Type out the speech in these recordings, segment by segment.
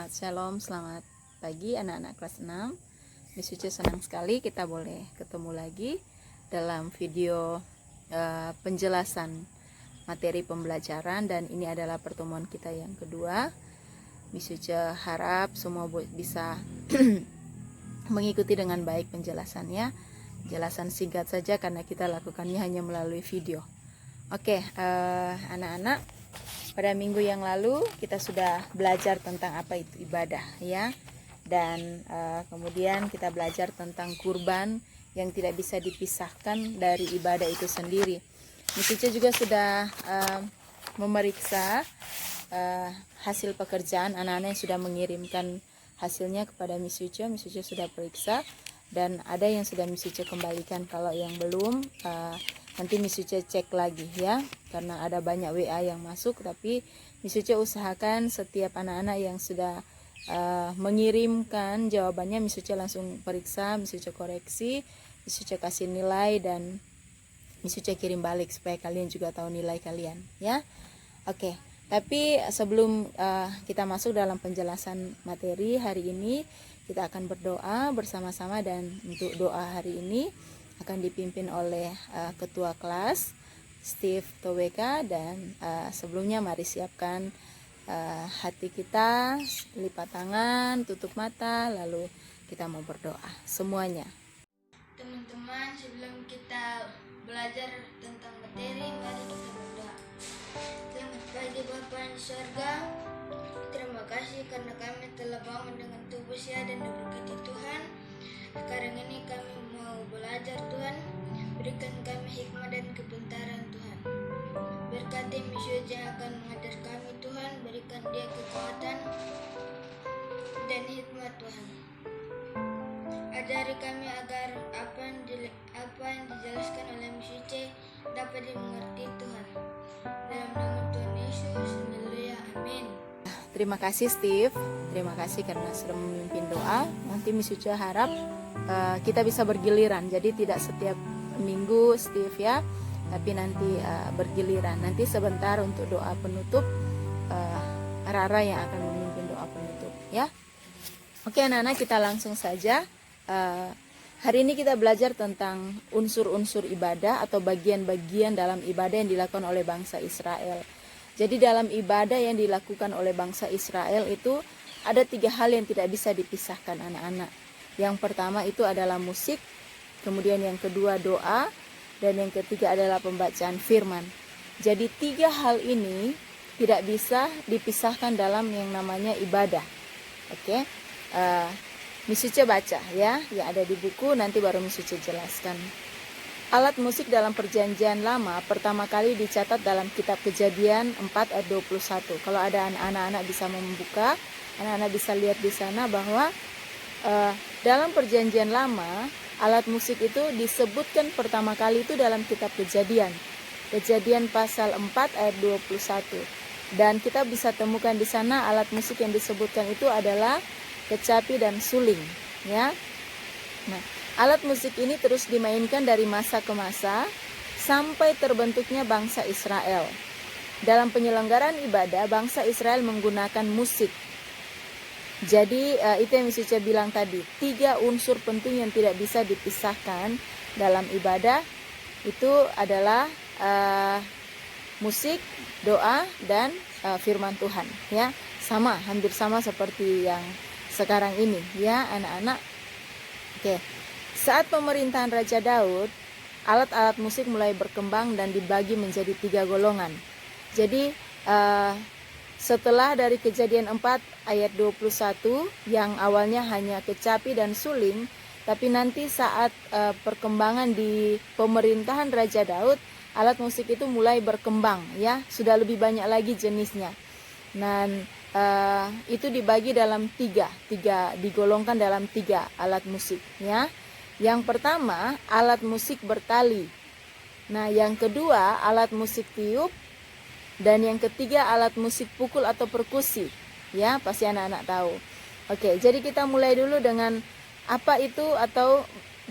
Selamat Shalom, selamat pagi anak-anak kelas 6. Miss Uce senang sekali kita boleh ketemu lagi dalam video penjelasan materi pembelajaran, dan ini adalah pertemuan kita yang kedua. Miss Uce harap semua bisa mengikuti dengan baik penjelasannya. Penjelasan singkat saja karena kita lakukannya hanya melalui video. Oke, anak-anak, pada minggu yang lalu kita sudah belajar tentang apa itu ibadah, ya. Dan kemudian kita belajar tentang kurban yang tidak bisa dipisahkan dari ibadah itu sendiri. Miss Uce juga sudah memeriksa hasil pekerjaan anak-anak yang sudah mengirimkan hasilnya kepada Miss Uce. Miss Uce sudah periksa dan ada yang sudah Miss Uce kembalikan. Kalau yang belum, nanti Miss Uce cek lagi, ya, karena ada banyak WA yang masuk. Tapi Miss Uce usahakan setiap anak-anak yang sudah mengirimkan jawabannya, Miss Uce langsung periksa, Miss Uce koreksi, Miss Uce kasih nilai, dan Miss Uce kirim balik supaya kalian juga tahu nilai kalian, ya. Oke, tapi sebelum kita masuk dalam penjelasan materi hari ini, kita akan berdoa bersama-sama. Dan untuk doa hari ini akan dipimpin oleh ketua kelas Steve Toweka. Dan sebelumnya mari siapkan hati kita, lipat tangan, tutup mata, lalu kita mau berdoa semuanya. Teman-teman, sebelum kita belajar tentang materi, mari kita berdoa. Selamat pagi Bapa di surga. Terima kasih karena kami telah bangun dengan tubuh sehat dan diberkati Tuhan. Sekarang ini kami mau belajar, Tuhan. Berikan kami hikmah dan kepintaran, Tuhan. Berkati Miss Uce yang akan mengajar kami, Tuhan. Berikan dia kekuatan dan hikmah, Tuhan. Ajari kami agar apa yang dijelaskan oleh Miss Uce dapat dimengerti, Tuhan. Dalam nama Tuhan Yesus, haleluya, amin. Terima kasih Steve, terima kasih karena sudah memimpin doa. Nanti Miss Uce harap kita bisa bergiliran, jadi tidak setiap minggu Steve, ya, tapi nanti bergiliran. Nanti sebentar untuk doa penutup, Rara yang akan memimpin doa penutup, ya. Oke anak-anak, kita langsung saja. Hari ini kita belajar tentang unsur-unsur ibadah atau bagian-bagian dalam ibadah yang dilakukan oleh bangsa Israel. Jadi dalam ibadah yang dilakukan oleh bangsa Israel itu ada 3 hal yang tidak bisa dipisahkan anak-anak. Yang pertama itu adalah musik, kemudian yang kedua doa, dan yang ketiga adalah pembacaan firman. Jadi 3 hal ini tidak bisa dipisahkan dalam yang namanya ibadah. Oke, Miss Uce baca, ya, yang ada di buku, nanti baru Miss Uce jelaskan. Alat musik dalam perjanjian lama pertama kali dicatat dalam kitab Kejadian 4 ayat 21. Kalau ada anak-anak bisa membuka, anak-anak bisa lihat di sana bahwa dalam perjanjian lama alat musik itu disebutkan pertama kali itu dalam kitab Kejadian. Kejadian pasal 4 ayat 21. Dan kita bisa temukan di sana alat musik yang disebutkan itu adalah kecapi dan suling, ya. Nah, alat musik ini terus dimainkan dari masa ke masa sampai terbentuknya bangsa Israel. Dalam penyelenggaraan ibadah, bangsa Israel menggunakan musik. Jadi itu yang Miss Uce bilang tadi, 3 unsur penting yang tidak bisa dipisahkan dalam ibadah itu adalah musik, doa, dan firman Tuhan, ya. Sama, hampir sama seperti yang sekarang ini, ya anak-anak. Oke. Saat pemerintahan Raja Daud, alat-alat musik mulai berkembang dan dibagi menjadi 3 golongan. Jadi setelah dari Kejadian 4 ayat 21 yang awalnya hanya kecapi dan suling, tapi nanti saat perkembangan di pemerintahan Raja Daud, alat musik itu mulai berkembang, ya, sudah lebih banyak lagi jenisnya. Dan itu dibagi dalam 3, digolongkan dalam 3 alat musik, ya. Yang pertama alat musik bertali. Nah, yang kedua alat musik tiup, dan yang ketiga alat musik pukul atau perkusi, ya, pasti anak-anak tahu. Oke, jadi kita mulai dulu dengan apa itu atau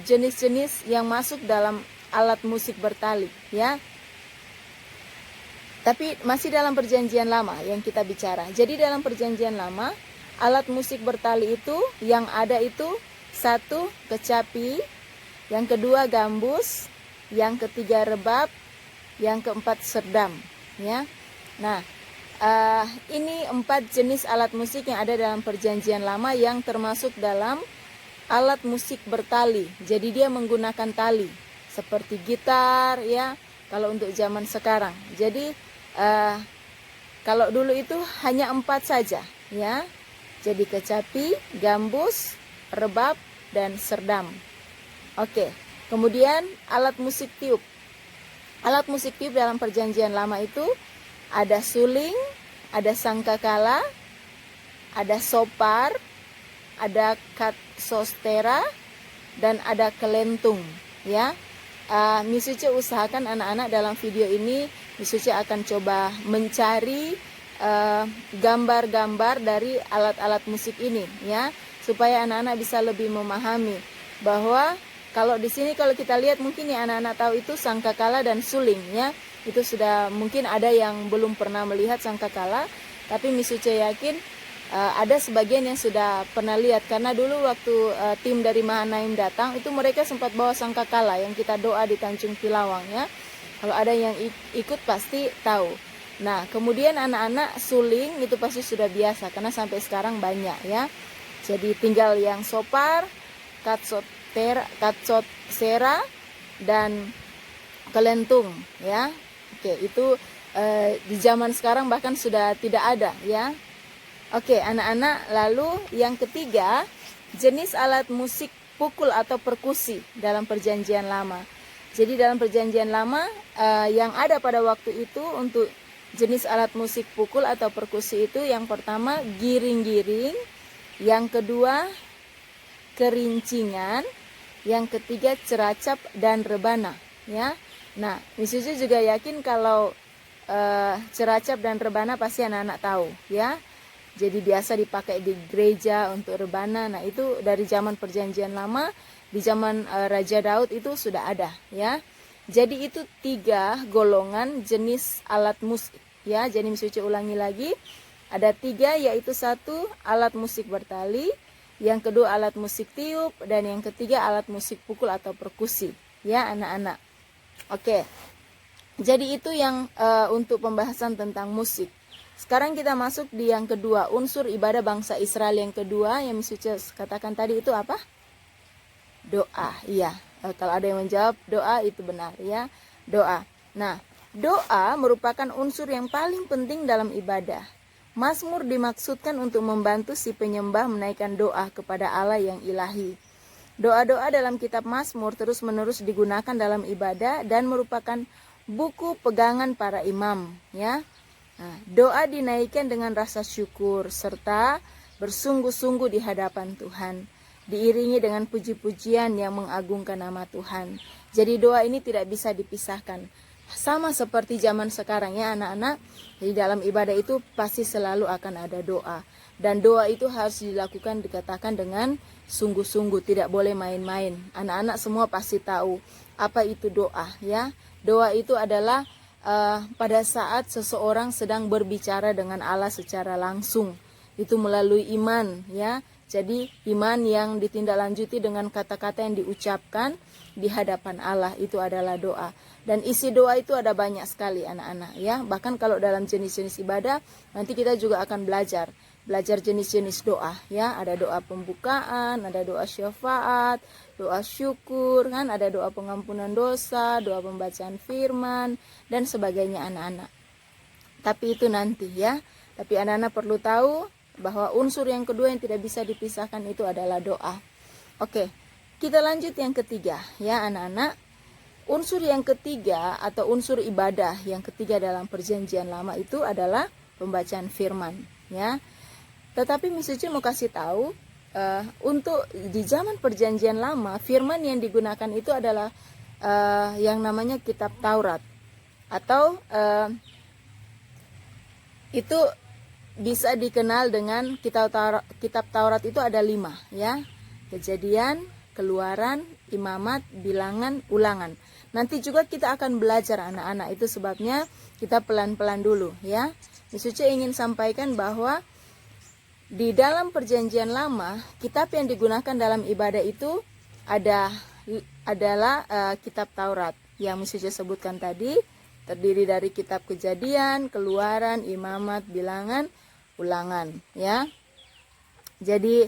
jenis-jenis yang masuk dalam alat musik bertali, ya. Tapi masih dalam perjanjian lama yang kita bicara. Jadi dalam perjanjian lama alat musik bertali itu yang ada itu satu kecapi, yang kedua gambus, yang ketiga rebab, yang keempat serdam, ya. Nah, ini 4 jenis alat musik yang ada dalam Perjanjian Lama yang termasuk dalam alat musik bertali. Jadi dia menggunakan tali seperti gitar, ya. Kalau untuk zaman sekarang, jadi kalau dulu itu hanya 4 saja, ya. Jadi kecapi, gambus, rebab, dan serdam. Oke, kemudian alat musik tiup. Alat musik tiup dalam Perjanjian Lama itu ada suling, ada sangkakala, ada sopar, ada katsostera, dan ada kelentung, ya. Misuce usahakan anak-anak dalam video ini, Misuce akan coba mencari gambar-gambar dari alat-alat musik ini, ya, supaya anak-anak bisa lebih memahami bahwa kalau di sini kalau kita lihat mungkin ya anak-anak tahu itu sangkakala dan suling, ya. Itu sudah mungkin ada yang belum pernah melihat sangkakala, tapi Misuce yakin ada sebagian yang sudah pernah lihat karena dulu waktu tim dari Mahanaim datang itu mereka sempat bawa sangkakala yang kita doa di Tanjung Pilawang, ya. Kalau ada yang ikut pasti tahu. Nah, kemudian anak-anak suling itu pasti sudah biasa karena sampai sekarang banyak, ya. Jadi tinggal yang sopar, katsostera, dan kelentung, ya. Oke, itu di zaman sekarang bahkan sudah tidak ada, ya. Oke, anak-anak, lalu yang ketiga, jenis alat musik pukul atau perkusi dalam Perjanjian Lama. Jadi dalam Perjanjian Lama yang ada pada waktu itu untuk jenis alat musik pukul atau perkusi itu yang pertama giring-giring, yang kedua kerincingan, yang ketiga ceracap dan rebana, ya. Nah, Misuce juga yakin kalau ceracap dan rebana pasti anak-anak tahu, ya. Jadi biasa dipakai di gereja untuk rebana. Nah, itu dari zaman Perjanjian Lama, di zaman Raja Daud itu sudah ada, ya. Jadi itu 3 golongan jenis alat musik, ya. Jadi Misuce ulangi lagi, ada 3, yaitu 1 alat musik bertali, yang kedua alat musik tiup, dan yang ketiga alat musik pukul atau perkusi, ya anak-anak. Oke, jadi itu yang untuk pembahasan tentang musik. Sekarang kita masuk di yang kedua, unsur ibadah bangsa Israel yang kedua yang Misuce katakan tadi itu apa? Doa, iya. Kalau ada yang menjawab doa itu benar, ya. Doa. Nah, doa merupakan unsur yang paling penting dalam ibadah. Mazmur dimaksudkan untuk membantu si penyembah menaikkan doa kepada Allah yang ilahi. Doa-doa dalam kitab Mazmur terus-menerus digunakan dalam ibadah dan merupakan buku pegangan para imam, ya. Nah, doa dinaikkan dengan rasa syukur serta bersungguh-sungguh di hadapan Tuhan, diiringi dengan puji-pujian yang mengagungkan nama Tuhan. Jadi doa ini tidak bisa dipisahkan. Sama seperti zaman sekarang, ya anak-anak. Jadi dalam ibadah itu pasti selalu akan ada doa. Dan doa itu harus dilakukan, dikatakan dengan sungguh-sungguh, tidak boleh main-main. Anak-anak semua pasti tahu apa itu doa, ya. Doa itu adalah pada saat seseorang sedang berbicara dengan Allah secara langsung, itu melalui iman, ya. Jadi iman yang ditindaklanjuti dengan kata-kata yang diucapkan di hadapan Allah, itu adalah doa. Dan isi doa itu ada banyak sekali anak-anak, ya. Bahkan kalau dalam jenis-jenis ibadah nanti kita juga akan belajar jenis-jenis doa, ya. Ada doa pembukaan, ada doa syafaat, doa syukur, kan, ada doa pengampunan dosa, doa pembacaan firman dan sebagainya anak-anak. Tapi itu nanti, ya. Tapi anak-anak perlu tahu bahwa unsur yang kedua yang tidak bisa dipisahkan itu adalah doa. Oke, kita lanjut yang ketiga, ya anak-anak. Unsur yang ketiga atau unsur ibadah yang ketiga dalam Perjanjian Lama itu adalah pembacaan firman, ya. Tetapi Misuce mau kasih tahu untuk di zaman Perjanjian Lama, firman yang digunakan itu adalah yang namanya kitab Taurat, atau itu bisa dikenal dengan kitab Taurat itu ada 5, ya. Kejadian, Keluaran, Imamat, Bilangan, Ulangan. Nanti juga kita akan belajar anak-anak, itu sebabnya kita pelan-pelan dulu, ya. Misuce ingin sampaikan bahwa di dalam perjanjian lama, kitab yang digunakan dalam ibadah itu adalah kitab Taurat yang Misuce sebutkan tadi, terdiri dari kitab Kejadian, Keluaran, Imamat, Bilangan, Ulangan, ya. Jadi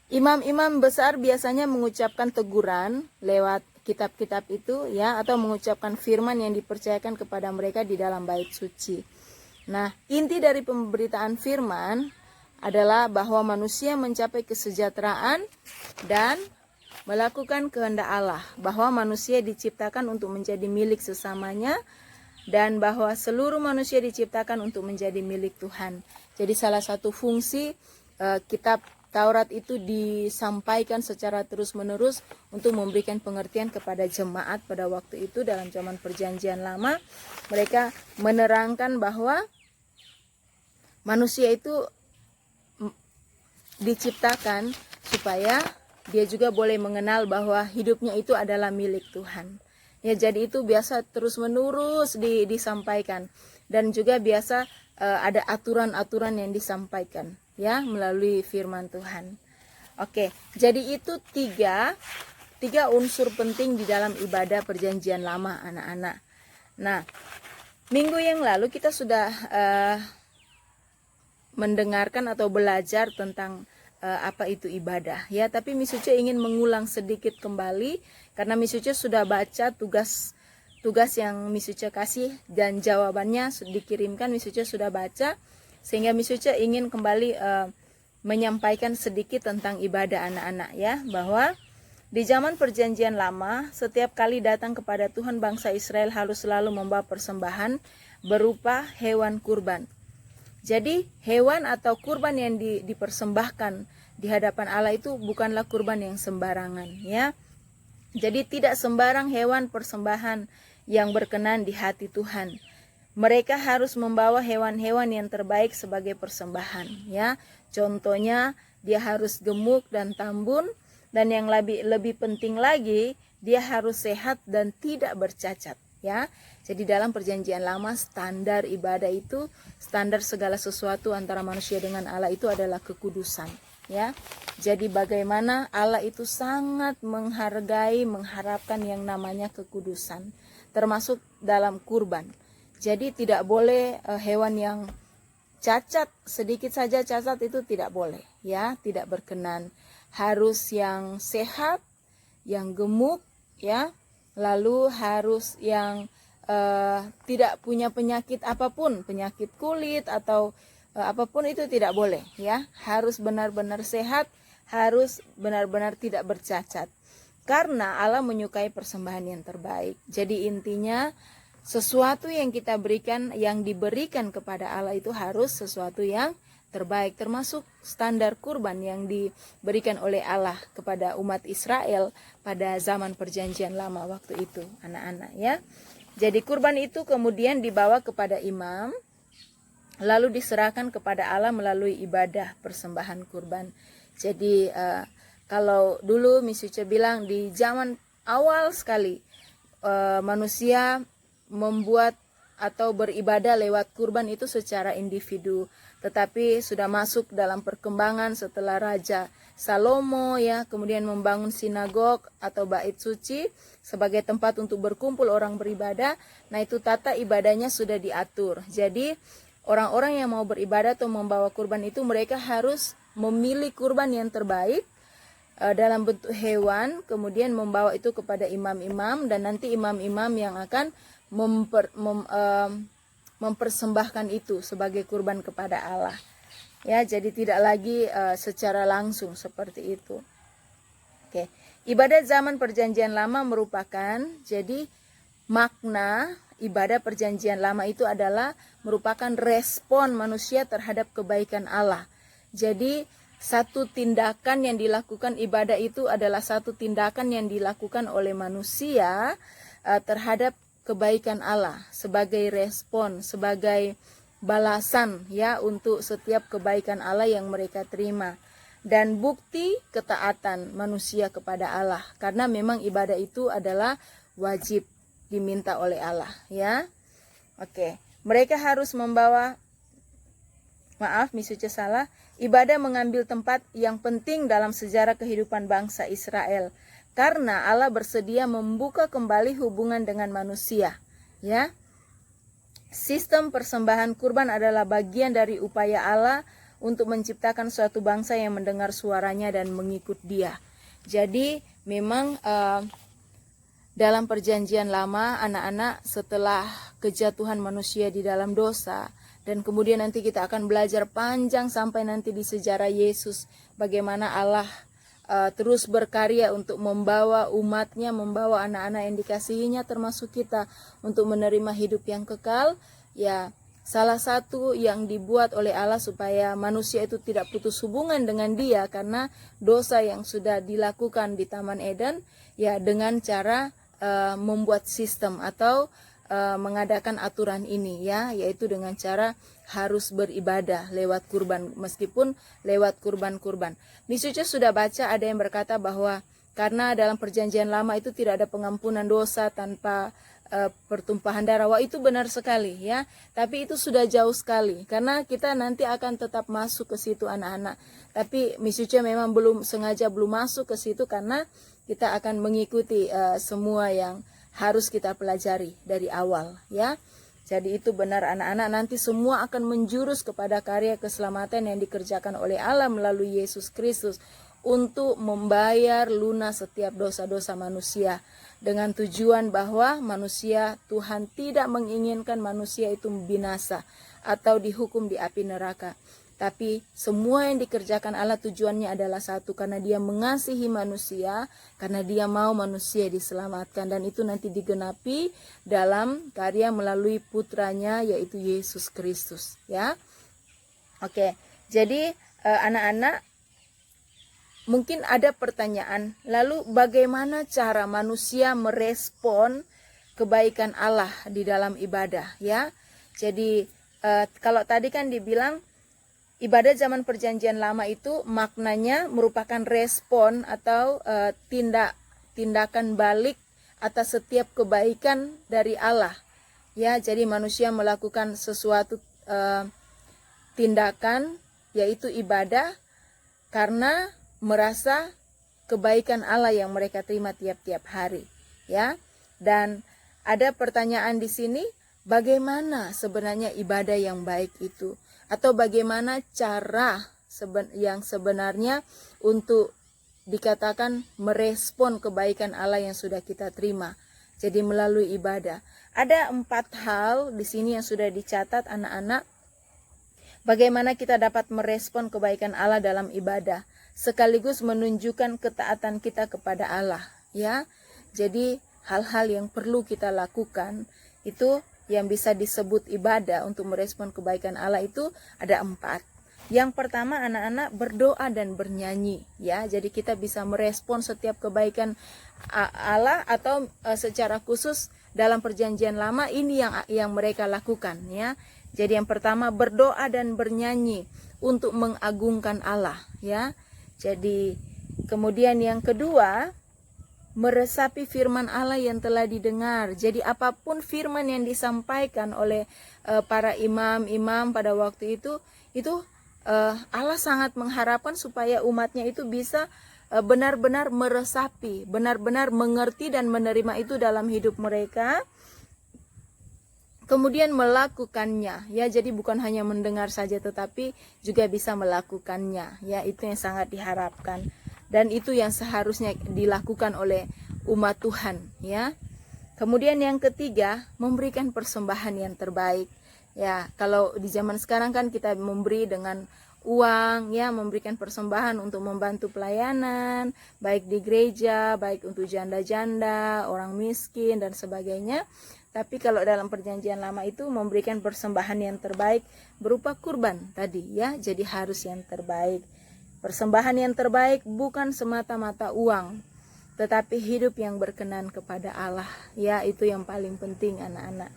imam-imam besar biasanya mengucapkan teguran lewat kitab-kitab itu, ya, atau mengucapkan firman yang dipercayakan kepada mereka di dalam bait suci. Nah, inti dari pemberitaan firman adalah bahwa manusia mencapai kesejahteraan dan melakukan kehendak Allah, bahwa manusia diciptakan untuk menjadi milik sesamanya, dan bahwa seluruh manusia diciptakan untuk menjadi milik Tuhan. Jadi salah satu fungsi kitab Taurat itu disampaikan secara terus-menerus untuk memberikan pengertian kepada jemaat pada waktu itu dalam zaman Perjanjian Lama. Mereka menerangkan bahwa manusia itu diciptakan supaya dia juga boleh mengenal bahwa hidupnya itu adalah milik Tuhan. Ya, jadi itu biasa terus-menerus disampaikan, dan juga biasa ada aturan-aturan yang disampaikan, ya, melalui firman Tuhan. Oke, jadi itu tiga unsur penting di dalam ibadah Perjanjian Lama, anak-anak. Nah, minggu yang lalu kita sudah mendengarkan atau belajar tentang apa itu ibadah, ya. Tapi Misuce ingin mengulang sedikit kembali karena Misuce sudah baca tugas yang Misuce kasih dan jawabannya dikirimkan, Misuce sudah baca, sehingga Misuce ingin kembali menyampaikan sedikit tentang ibadah, anak-anak, ya, bahwa di zaman Perjanjian Lama setiap kali datang kepada Tuhan, bangsa Israel harus selalu membawa persembahan berupa hewan kurban. Jadi hewan atau kurban yang dipersembahkan di hadapan Allah itu bukanlah kurban yang sembarangan, ya. Jadi tidak sembarang hewan persembahan yang berkenan di hati Tuhan. Mereka harus membawa hewan-hewan yang terbaik sebagai persembahan, ya. Contohnya dia harus gemuk dan tambun, dan yang lebih penting lagi dia harus sehat dan tidak bercacat, ya. Jadi dalam Perjanjian Lama standar ibadah itu, standar segala sesuatu antara manusia dengan Allah itu adalah kekudusan, ya. Jadi bagaimana Allah itu sangat mengharapkan yang namanya kekudusan, termasuk dalam kurban. Jadi tidak boleh hewan yang cacat, sedikit saja cacat itu tidak boleh, ya, tidak berkenan. Harus yang sehat, yang gemuk, ya. Lalu harus yang tidak punya penyakit apapun, penyakit kulit atau apapun itu tidak boleh, ya. Harus benar-benar sehat, harus benar-benar tidak bercacat. Karena Allah menyukai persembahan yang terbaik. Jadi intinya sesuatu yang kita berikan, yang diberikan kepada Allah itu harus sesuatu yang terbaik, termasuk standar kurban yang diberikan oleh Allah kepada umat Israel pada zaman Perjanjian Lama waktu itu, anak-anak, ya. Jadi kurban itu kemudian dibawa kepada imam, lalu diserahkan kepada Allah melalui ibadah persembahan kurban. Jadi kalau dulu Misuce bilang di zaman awal sekali manusia membuat atau beribadah lewat kurban itu secara individu, tetapi sudah masuk dalam perkembangan setelah Raja Salomo, ya, kemudian membangun sinagog atau bait suci sebagai tempat untuk berkumpul orang beribadah. Nah, itu tata ibadahnya sudah diatur. Jadi orang-orang yang mau beribadah atau membawa kurban itu mereka harus memilih kurban yang terbaik dalam bentuk hewan, kemudian membawa itu kepada imam-imam, dan nanti imam-imam yang akan mempersembahkan itu sebagai kurban kepada Allah, ya. Jadi tidak lagi secara langsung seperti itu. Oke. Ibadah zaman Perjanjian Lama merupakan, jadi makna ibadah Perjanjian Lama itu adalah merupakan respon manusia terhadap kebaikan Allah. Jadi satu tindakan yang dilakukan, ibadah itu adalah satu tindakan yang dilakukan oleh manusia terhadap kebaikan Allah sebagai respon, sebagai balasan, ya, untuk setiap kebaikan Allah yang mereka terima, dan bukti ketaatan manusia kepada Allah, karena memang ibadah itu adalah wajib diminta oleh Allah, ya. Oke, mereka harus membawa maaf Misuce salah, ibadah mengambil tempat yang penting dalam sejarah kehidupan bangsa Israel. Karena Allah bersedia membuka kembali hubungan dengan manusia. Ya, sistem persembahan kurban adalah bagian dari upaya Allah untuk menciptakan suatu bangsa yang mendengar suaranya dan mengikut Dia. Jadi memang dalam perjanjian lama anak-anak setelah kejatuhan manusia di dalam dosa, dan kemudian nanti kita akan belajar panjang sampai nanti di sejarah Yesus bagaimana Allah terus berkarya untuk membawa umatnya, membawa anak-anak yang dikasihinya termasuk kita untuk menerima hidup yang kekal. Ya, salah satu yang dibuat oleh Allah supaya manusia itu tidak putus hubungan dengan Dia karena dosa yang sudah dilakukan di Taman Eden, ya dengan cara membuat sistem atau mengadakan aturan ini, ya, yaitu dengan cara harus beribadah lewat kurban, meskipun lewat kurban-kurban. Misuce sudah baca ada yang berkata bahwa karena dalam perjanjian lama itu tidak ada pengampunan dosa tanpa pertumpahan darah. Wah, itu benar sekali, ya. Tapi itu sudah jauh sekali karena kita nanti akan tetap masuk ke situ anak-anak. Tapi Misuce memang belum masuk ke situ karena kita akan mengikuti semua yang harus kita pelajari dari awal, ya. Jadi itu benar anak-anak, nanti semua akan menjurus kepada karya keselamatan yang dikerjakan oleh Allah melalui Yesus Kristus untuk membayar lunas setiap dosa-dosa manusia, dengan tujuan bahwa Tuhan tidak menginginkan manusia itu binasa atau dihukum di api neraka. Tapi semua yang dikerjakan Allah tujuannya adalah satu, karena Dia mengasihi manusia, karena Dia mau manusia diselamatkan, dan itu nanti digenapi dalam karya melalui putranya yaitu Yesus Kristus, ya. Oke, jadi anak-anak mungkin ada pertanyaan, lalu bagaimana cara manusia merespon kebaikan Allah di dalam ibadah, ya. Jadi kalau tadi kan dibilang ibadah zaman perjanjian lama itu maknanya merupakan respon atau tindakan balik atas setiap kebaikan dari Allah. Ya, jadi manusia melakukan sesuatu tindakan yaitu ibadah karena merasa kebaikan Allah yang mereka terima tiap-tiap hari, ya. Dan ada pertanyaan di sini, bagaimana sebenarnya ibadah yang baik itu? Atau bagaimana cara yang sebenarnya untuk dikatakan merespon kebaikan Allah yang sudah kita terima. Jadi melalui ibadah. Ada 4 hal di sini yang sudah dicatat anak-anak. Bagaimana kita dapat merespon kebaikan Allah dalam ibadah, sekaligus menunjukkan ketaatan kita kepada Allah, ya. Jadi hal-hal yang perlu kita lakukan itu yang bisa disebut ibadah untuk merespon kebaikan Allah itu ada 4. Yang pertama anak-anak berdoa dan bernyanyi, ya. Jadi kita bisa merespon setiap kebaikan Allah atau secara khusus dalam perjanjian lama ini yang mereka lakukan, ya. Jadi yang pertama berdoa dan bernyanyi untuk mengagungkan Allah, ya. Jadi kemudian yang kedua meresapi firman Allah yang telah didengar. Jadi apapun firman yang disampaikan oleh para imam-imam pada waktu itu Allah sangat mengharapkan supaya umatnya itu bisa benar-benar meresapi, benar-benar mengerti dan menerima itu dalam hidup mereka. Kemudian melakukannya, ya. Jadi bukan hanya mendengar saja tetapi juga bisa melakukannya, ya. Itu yang sangat diharapkan. Dan itu yang seharusnya dilakukan oleh umat Tuhan, ya. Kemudian yang ketiga, memberikan persembahan yang terbaik. Ya, kalau di zaman sekarang kan kita memberi dengan uang, ya, memberikan persembahan untuk membantu pelayanan, baik di gereja, baik untuk janda-janda, orang miskin dan sebagainya. Tapi kalau dalam perjanjian lama itu memberikan persembahan yang terbaik berupa kurban tadi, ya. Jadi harus yang terbaik. Persembahan yang terbaik bukan semata-mata uang, tetapi hidup yang berkenan kepada Allah, ya. Itu yang paling penting anak-anak.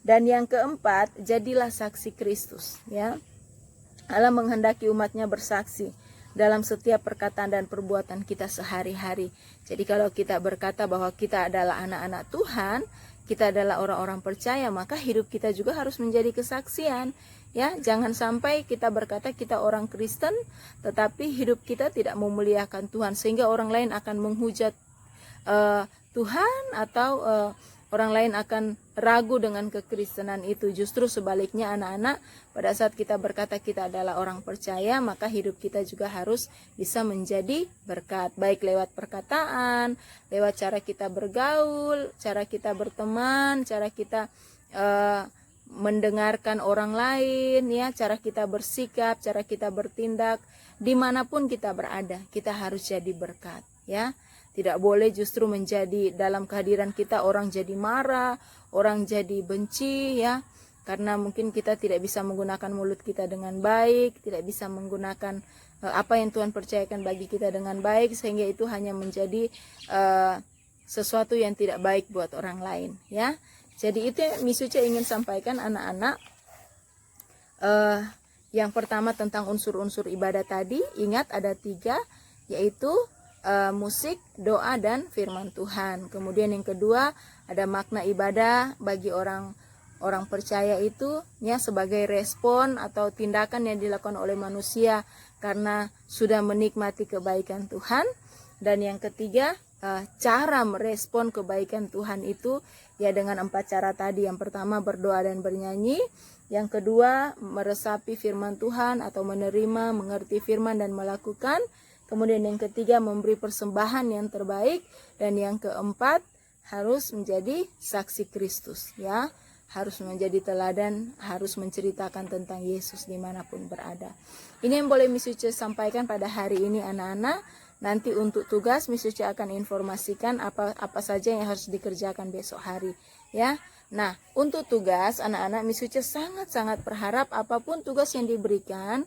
Dan yang keempat, jadilah saksi Kristus, ya. Allah menghendaki umatnya bersaksi dalam setiap perkataan dan perbuatan kita sehari-hari. Jadi kalau kita berkata bahwa kita adalah anak-anak Tuhan, kita adalah orang-orang percaya, maka hidup kita juga harus menjadi kesaksian. Ya, jangan sampai kita berkata kita orang Kristen tetapi hidup kita tidak memuliakan Tuhan sehingga orang lain akan menghujat Tuhan atau orang lain akan ragu dengan kekristenan itu. Justru sebaliknya anak-anak, pada saat kita berkata kita adalah orang percaya, maka hidup kita juga harus bisa menjadi berkat. Baik lewat perkataan, lewat cara kita bergaul, cara kita berteman, cara kita mendengarkan orang lain, ya, cara kita bersikap, cara kita bertindak, dimanapun kita berada, kita harus jadi berkat, ya. Tidak boleh justru menjadi dalam kehadiran kita orang jadi marah, orang jadi benci, ya. Karena mungkin kita tidak bisa menggunakan mulut kita dengan baik, tidak bisa menggunakan apa yang Tuhan percayakan bagi kita dengan baik, sehingga itu hanya menjadi sesuatu yang tidak baik buat orang lain, ya. Jadi itu yang Misuce ingin sampaikan anak-anak. Yang pertama tentang unsur-unsur ibadah tadi, ingat ada 3, yaitu musik, doa, dan firman Tuhan. Kemudian yang kedua ada makna ibadah bagi orang percaya itu, ya, sebagai respon atau tindakan yang dilakukan oleh manusia karena sudah menikmati kebaikan Tuhan. Dan yang ketiga cara merespon kebaikan Tuhan itu, ya, dengan 4 cara tadi. Yang pertama berdoa dan bernyanyi, yang kedua meresapi firman Tuhan atau menerima, mengerti firman dan melakukan. Kemudian yang ketiga memberi persembahan yang terbaik, dan yang keempat harus menjadi saksi Kristus, ya, harus menjadi teladan, harus menceritakan tentang Yesus dimanapun berada. Ini yang boleh Misuce sampaikan pada hari ini anak-anak. Nanti untuk tugas Misuce akan informasikan apa saja yang harus dikerjakan besok hari, ya. Nah, untuk tugas anak-anak Misuce sangat-sangat berharap apapun tugas yang diberikan,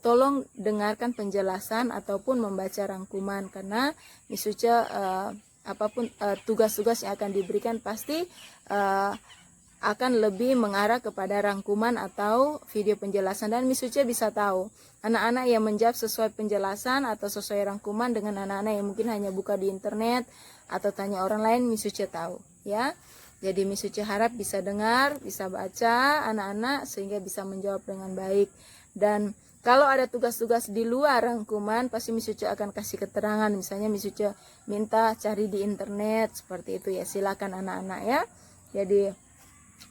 tolong dengarkan penjelasan ataupun membaca rangkuman, karena Misuce apapun tugas-tugas yang akan diberikan pasti akan lebih mengarah kepada rangkuman atau video penjelasan, dan Misuce bisa tahu anak-anak yang menjawab sesuai penjelasan atau sesuai rangkuman dengan anak-anak yang mungkin hanya buka di internet atau tanya orang lain. Misuce tahu, ya. Jadi Misuce harap bisa dengar, bisa baca anak-anak sehingga bisa menjawab dengan baik. Dan kalau ada tugas-tugas di luar rangkuman, pasti Misuce akan kasih keterangan. Misalnya Misuce minta cari di internet, seperti itu, ya. Silakan anak-anak, ya. Jadi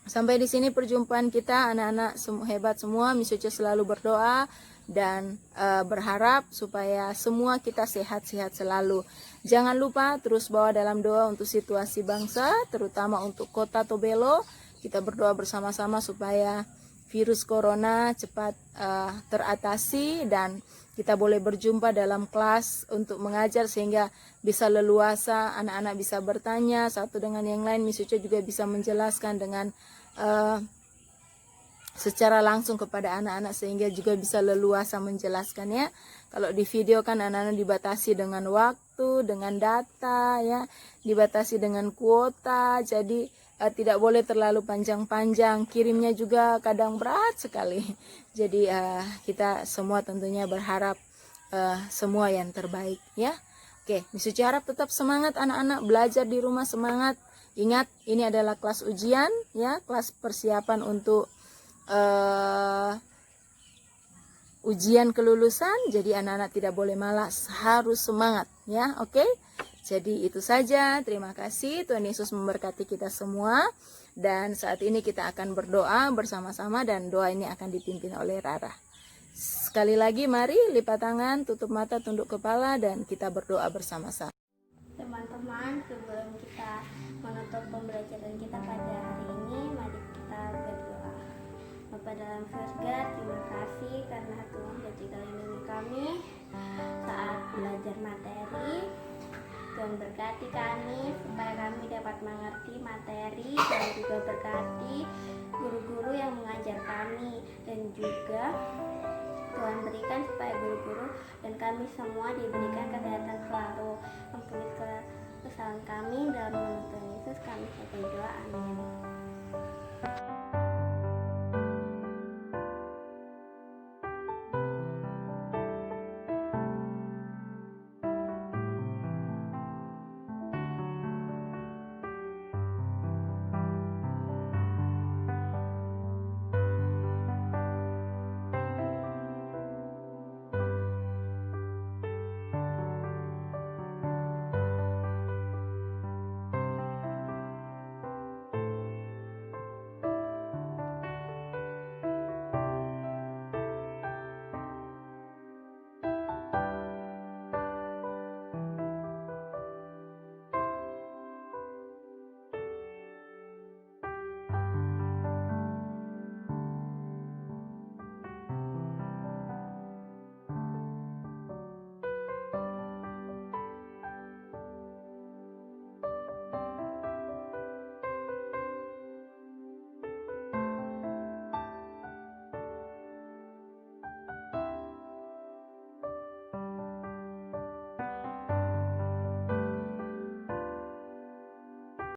sampai di sini perjumpaan kita anak-anak hebat semua. Misuce selalu berdoa dan berharap supaya semua kita sehat-sehat selalu. Jangan lupa terus bawa dalam doa untuk situasi bangsa, terutama untuk kota Tobelo. Kita berdoa bersama-sama supaya virus corona cepat teratasi dan kita boleh berjumpa dalam kelas untuk mengajar sehingga bisa leluasa, anak-anak bisa bertanya satu dengan yang lain. Misuce juga bisa menjelaskan dengan secara langsung kepada anak-anak sehingga juga bisa leluasa menjelaskannya. Kalau di video kan anak-anak dibatasi dengan waktu, dengan data, ya, dibatasi dengan kuota, jadi tidak boleh terlalu panjang-panjang, kirimnya juga kadang berat sekali. Jadi kita semua tentunya berharap semua yang terbaik, ya. Oke, Misuce harap tetap semangat anak-anak, belajar di rumah semangat. Ingat, ini adalah kelas ujian, ya, kelas persiapan untuk ujian kelulusan. Jadi anak-anak tidak boleh malas, harus semangat, ya. Oke. Jadi itu saja, terima kasih. Tuhan Yesus memberkati kita semua. Dan saat ini kita akan berdoa bersama-sama dan doa ini akan dipimpin oleh Rara. Sekali lagi mari lipat tangan, tutup mata, tunduk kepala, dan kita berdoa bersama-sama. Teman-teman, sebelum kita menutup pembelajaran kita pada hari ini, mari kita berdoa. Bapa dalam surga, terima kasih karena Tuhan sudah melindungi kami saat belajar materi. Tuhan berkati kami supaya kami dapat mengerti materi, dan juga berkati guru-guru yang mengajar kami, dan juga Tuhan berikan supaya guru-guru dan kami semua diberikan kesehatan selalu. Ampuni kesalahan kami, dalam nama Tuhan Yesus kami berdoa, amin.